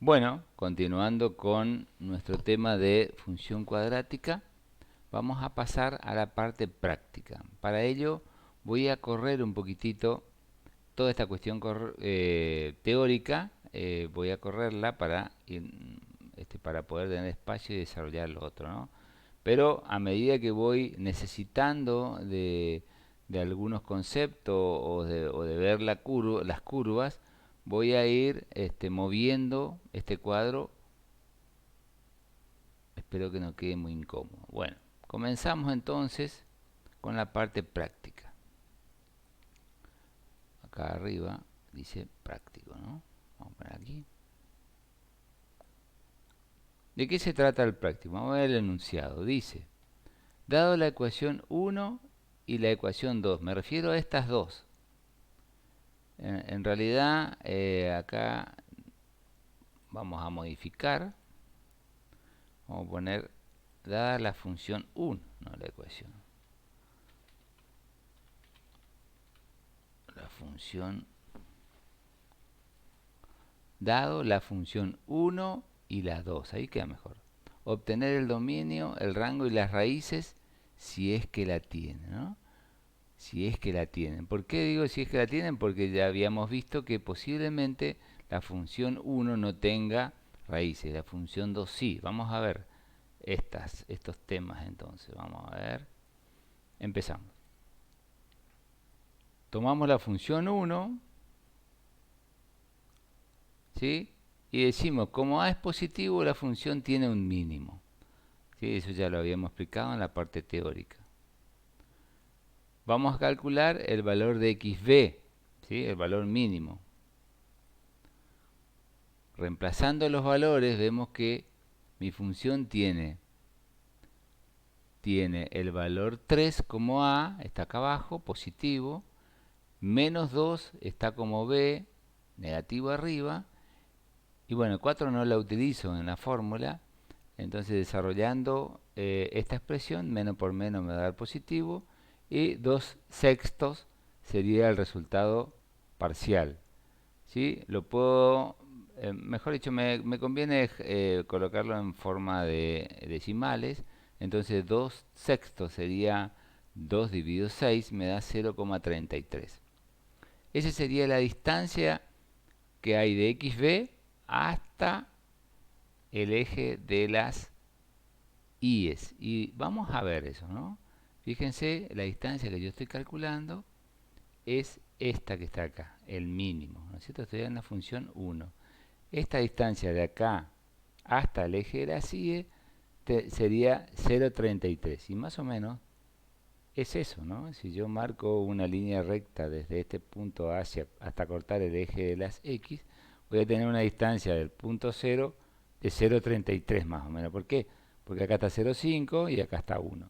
Bueno, continuando con nuestro tema de función cuadrática, vamos a pasar a la parte práctica. Para ello voy a correr un poquitito toda esta cuestión teórica, voy a correrla para poder tener espacio y desarrollar lo otro, ¿no? Pero a medida que voy necesitando de algunos conceptos o de ver las curvas, voy a ir moviendo este cuadro. Espero que no quede muy incómodo. Bueno, comenzamos entonces con la parte práctica. Acá arriba dice práctico, ¿no? Vamos a poner aquí. ¿De qué se trata el práctico? Vamos a ver el enunciado. Dice, dado la ecuación 1 y la ecuación 2, me refiero a estas dos. En realidad, acá vamos a modificar. Vamos a poner, dada la función 1, no la ecuación. La función, dado la función 1 y la 2, ahí queda mejor. Obtener el dominio, el rango y las raíces si es que la tienen, ¿no? Si es que la tienen. ¿Por qué digo si es que la tienen? Porque ya habíamos visto que posiblemente la función 1 no tenga raíces, la función 2 sí. Vamos a ver estos temas entonces. Vamos a ver. Empezamos. Tomamos la función 1, ¿sí? Y decimos, como A es positivo, la función tiene un mínimo. ¿Sí? Eso ya lo habíamos explicado en la parte teórica. Vamos a calcular el valor de xb, ¿sí? El valor mínimo. Reemplazando los valores, vemos que mi función tiene el valor 3 como A, está acá abajo, positivo, menos 2 está como B, negativo arriba, y bueno, 4 no la utilizo en la fórmula, entonces desarrollando esta expresión, menos por menos me va a dar positivo, y 2 sextos sería el resultado parcial. ¿Sí? Lo puedo, mejor dicho, me conviene colocarlo en forma de decimales, entonces 2 sextos sería 2 dividido 6, me da 0,33. Esa sería la distancia que hay de xb hasta el eje de las I's. Y vamos a ver eso, ¿no? Fíjense, la distancia que yo estoy calculando es esta que está acá, el mínimo, ¿no es cierto? Estoy en la función 1. Esta distancia de acá hasta el eje de la CIE sería 0,33. Y más o menos es eso, ¿no? Si yo marco una línea recta desde este punto hasta cortar el eje de las X, voy a tener una distancia del punto 0 de 0,33 más o menos. ¿Por qué? Porque acá está 0,5 y acá está 1.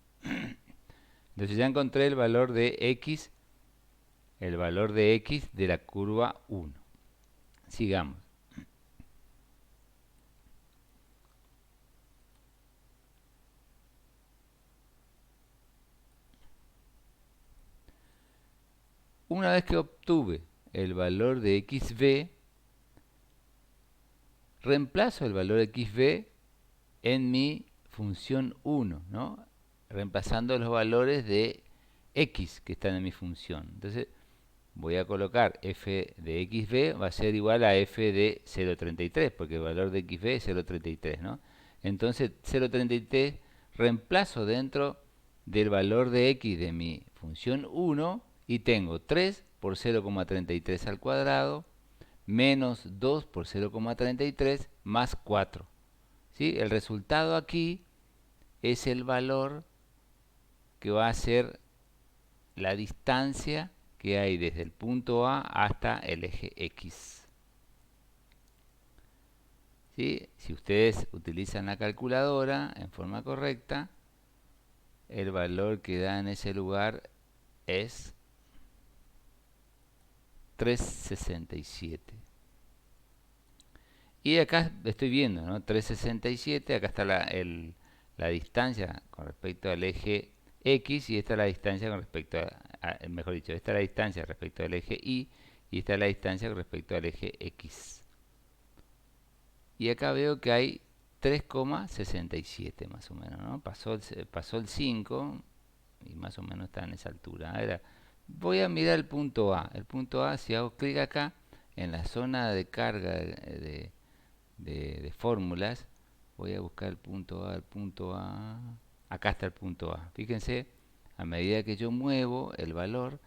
Entonces ya encontré el valor de X, de la curva 1. Sigamos. Una vez que obtuve el valor de xb, reemplazo el valor de xb en mi función 1, ¿no? Reemplazando los valores de x que están en mi función. Entonces voy a colocar f de xb va a ser igual a f de 0,33, porque el valor de xb es 0,33, ¿no? Entonces 0,33 reemplazo dentro del valor de x de mi función 1 y tengo 3 por 0,33 al cuadrado menos 2 por 0,33 más 4. ¿Sí? El resultado aquí es el valor que va a ser la distancia que hay desde el punto A hasta el eje X. ¿Sí? Si ustedes utilizan la calculadora en forma correcta, el valor que da en ese lugar es 3,67. Y acá estoy viendo, ¿no? 3,67, acá está la distancia con respecto al eje X y esta es la distancia con respecto mejor dicho, esta es la distancia respecto al eje Y y esta es la distancia con respecto al eje X. y acá veo que hay 3,67 más o menos, ¿no? Pasó el 5 y más o menos está en esa altura. Ahora, voy a mirar el punto A. El punto A, si hago clic acá, en la zona de carga de fórmulas, voy a buscar el punto A, el punto A. Acá está el punto A. Fíjense, a medida que yo muevo el valor,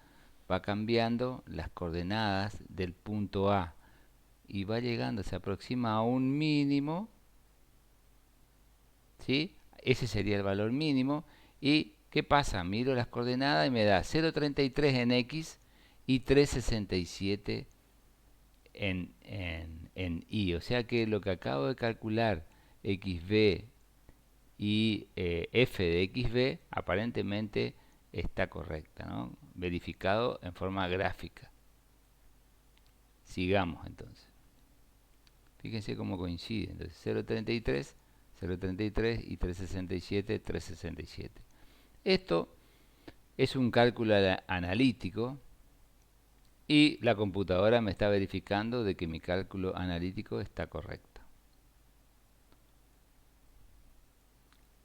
va cambiando las coordenadas del punto A y va llegando, se aproxima a un mínimo, ¿sí? Ese sería el valor mínimo. ¿Y qué pasa? Miro las coordenadas y me da 0,33 en X y 3,67 en Y. O sea que lo que acabo de calcular, XB y F de XB, aparentemente está correcta, ¿no? Verificado en forma gráfica. Sigamos entonces. Fíjense cómo coincide. Entonces 0,33, 0,33 y 3,67, 3,67. Esto es un cálculo analítico y la computadora me está verificando de que mi cálculo analítico está correcto.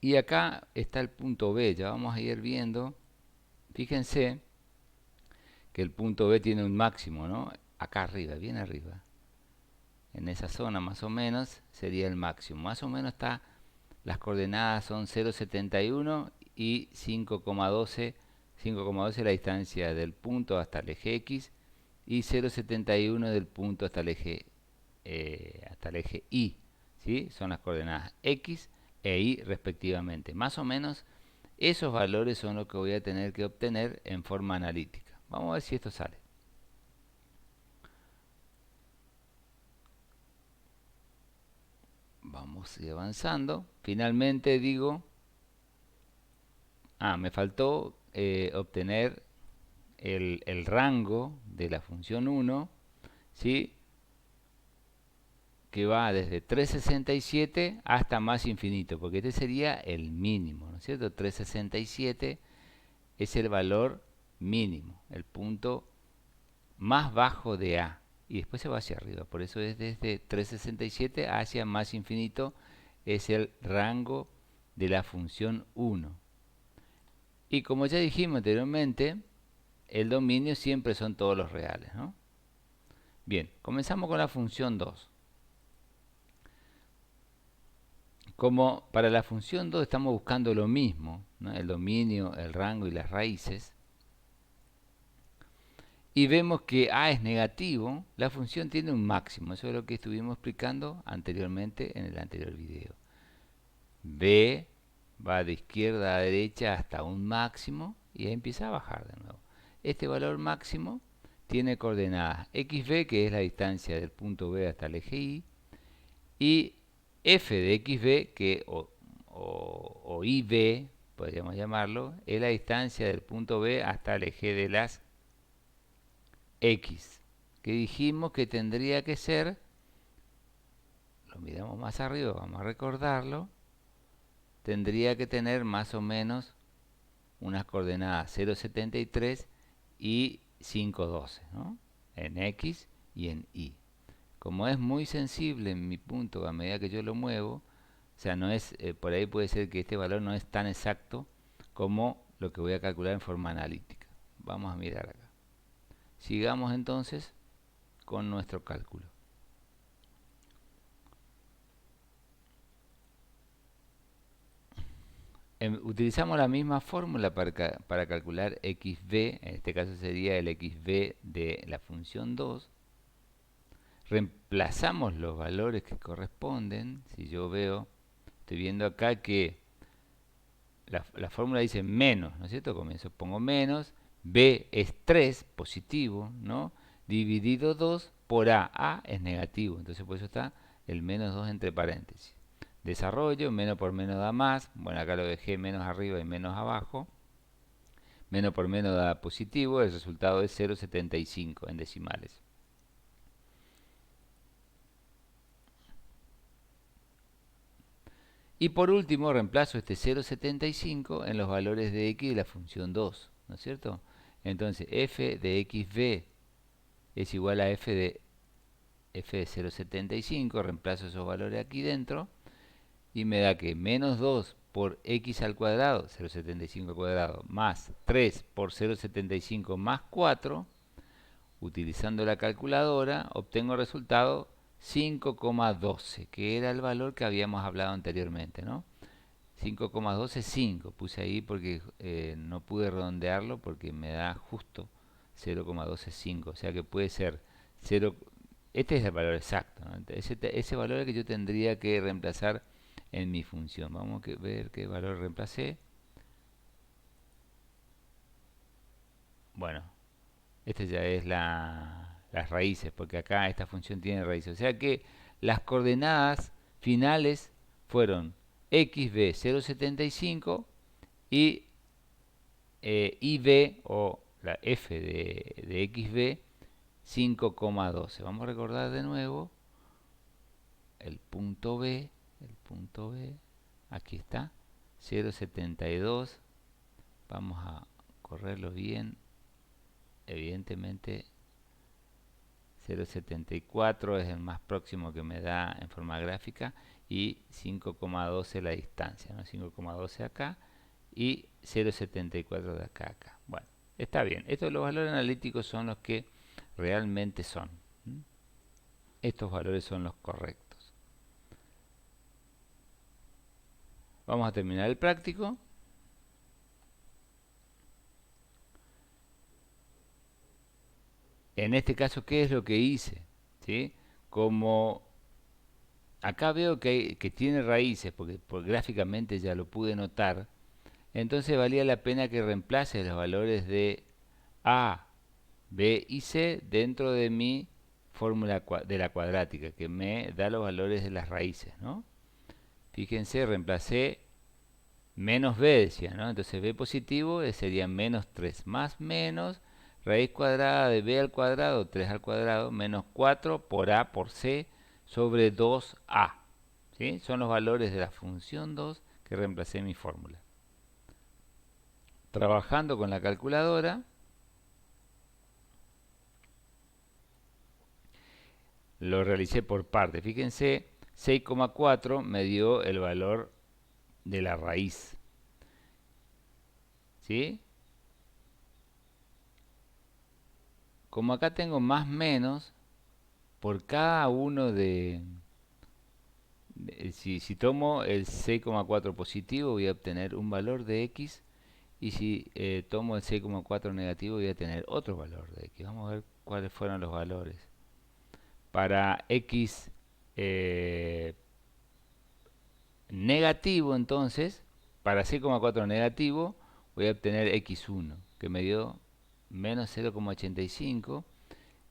Y acá está el punto B, ya vamos a ir viendo. Fíjense que el punto B tiene un máximo, ¿no? Acá arriba, bien arriba. En esa zona más o menos sería el máximo. Más o menos está, las coordenadas son 0,71 y 5,12. 5,12 la distancia del punto hasta el eje X y 0,71 del punto hasta el eje Y. ¿Sí? Son las coordenadas X e Y respectivamente. Más o menos esos valores son los que voy a tener que obtener en forma analítica. Vamos a ver si esto sale. Vamos a ir avanzando. Finalmente digo, me faltó obtener el rango de la función 1, ¿sí? Que va desde 3,67 hasta más infinito, porque este sería el mínimo, ¿no es cierto? 3,67 es el valor mínimo, el punto más bajo de A, y después se va hacia arriba, por eso es desde 3,67 hacia más infinito, es el rango de la función 1. Y como ya dijimos anteriormente, el dominio siempre son todos los reales, ¿no? Bien, comenzamos con la función 2. Como para la función 2 estamos buscando lo mismo, ¿no? El dominio, el rango y las raíces, y vemos que A es negativo, la función tiene un máximo. Eso es lo que estuvimos explicando anteriormente en el anterior video. B va de izquierda a derecha hasta un máximo y ahí empieza a bajar de nuevo. Este valor máximo tiene coordenadas xb, que es la distancia del punto B hasta el eje Y, y f de xb, que o ib, podríamos llamarlo, es la distancia del punto B hasta el eje de las X, que dijimos que tendría que ser, lo miramos más arriba, vamos a recordarlo, tendría que tener más o menos unas coordenadas 0,73 y 5,12, ¿no? En X y en Y. Como es muy sensible en mi punto a medida que yo lo muevo, o sea, no es, por ahí puede ser que este valor no es tan exacto como lo que voy a calcular en forma analítica. Vamos a mirar acá. Sigamos entonces con nuestro cálculo. Utilizamos la misma fórmula para calcular xb, en este caso sería el xb de la función 2. Reemplazamos los valores que corresponden. Si yo veo, estoy viendo acá que la fórmula dice menos, ¿no es cierto? Comienzo, pongo menos, b es 3, positivo, ¿no? Dividido 2 por a. A es negativo, entonces por eso está el menos 2 entre paréntesis. Desarrollo, menos por menos da más. Bueno, acá lo dejé menos arriba y menos abajo. Menos por menos da positivo, el resultado es 0,75 en decimales. Y por último, reemplazo este 0,75 en los valores de x de la función 2, ¿no es cierto? Entonces, f de xb es igual a f de f de 0,75, reemplazo esos valores aquí dentro, y me da que menos 2 por x al cuadrado, 0,75 al cuadrado, más 3 por 0,75 más 4, utilizando la calculadora, obtengo el resultado 5,12, que era el valor que habíamos hablado anteriormente, ¿no? 5,125 puse ahí porque no pude redondearlo porque me da justo 0,125, o sea que puede ser 0, este es el valor exacto, ¿no? Ese valor es el que yo tendría que reemplazar en mi función. Vamos a ver qué valor reemplacé. Bueno, este ya es las raíces, porque acá esta función tiene raíces, o sea que las coordenadas finales fueron xb 0,75 y IB o la f de xb 5,12. Vamos a recordar de nuevo el punto B, aquí está, 0,72. Vamos a correrlo bien, evidentemente 0,74 es el más próximo que me da en forma gráfica y 5,12 la distancia, ¿no? 5,12 acá y 0,74 de acá a acá. Bueno, está bien. Estos los valores analíticos son los que realmente son. Estos valores son los correctos. Vamos a terminar el práctico. En este caso, ¿qué es lo que hice? ¿Sí? Como acá veo que tiene raíces, porque gráficamente ya lo pude notar, entonces valía la pena que reemplace los valores de A, B y C dentro de mi fórmula de la cuadrática, que me da los valores de las raíces, ¿no? Fíjense, reemplacé menos B, decía, ¿no? Entonces B positivo sería menos 3 más menos raíz cuadrada de B al cuadrado, 3 al cuadrado, menos 4 por A por C sobre 2A. ¿Sí? Son los valores de la función 2 que reemplacé en mi fórmula. Trabajando con la calculadora, lo realicé por parte. Fíjense, 6,4 me dio el valor de la raíz. ¿Sí? Como acá tengo más menos, por cada uno si tomo el 6,4 positivo voy a obtener un valor de x, y si tomo el 6,4 negativo voy a tener otro valor de x. Vamos a ver cuáles fueron los valores. Para x negativo, entonces, para 6,4 negativo voy a obtener x1, que me dio menos 0,85,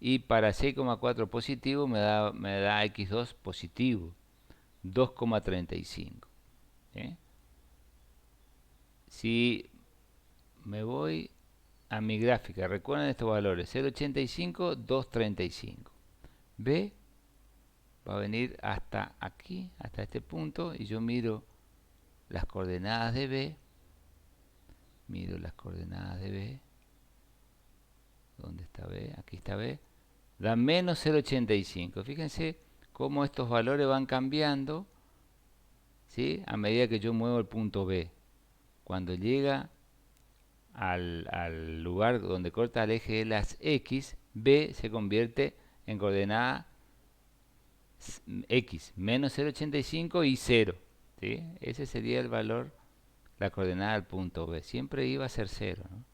y para 6,4 positivo me da x2 positivo, 2,35. ¿Eh? Si me voy a mi gráfica, recuerden estos valores, 0,85, 2,35. B va a venir hasta aquí, hasta este punto, y yo miro las coordenadas de B, ¿dónde está B? Aquí está B, da menos 0,85. Fíjense cómo estos valores van cambiando, ¿sí? A medida que yo muevo el punto B. Cuando llega al lugar donde corta el eje de las X, B se convierte en coordenada X, menos 0,85 y 0. ¿Sí? Ese sería el valor, la coordenada del punto B. Siempre iba a ser 0, ¿no?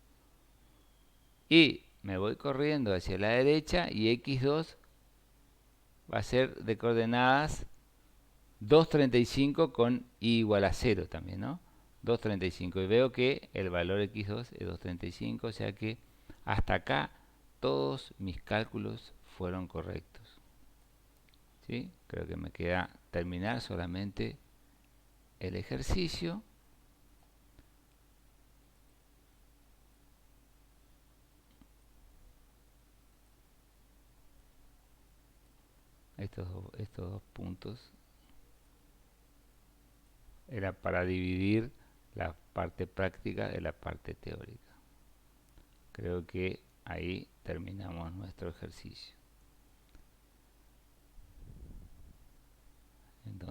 Y me voy corriendo hacia la derecha y x2 va a ser de coordenadas 2,35 con i igual a 0 también, ¿no? 2,35. Y veo que el valor x2 es 2,35, o sea que hasta acá todos mis cálculos fueron correctos. ¿Sí? Creo que me queda terminar solamente el ejercicio. Estos dos puntos era para dividir la parte práctica de la parte teórica. Creo que ahí terminamos nuestro ejercicio.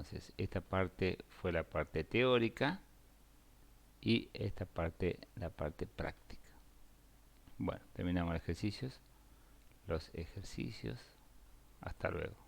Entonces, esta parte fue la parte teórica y esta parte la parte práctica. Bueno, terminamos los ejercicios. Hasta luego.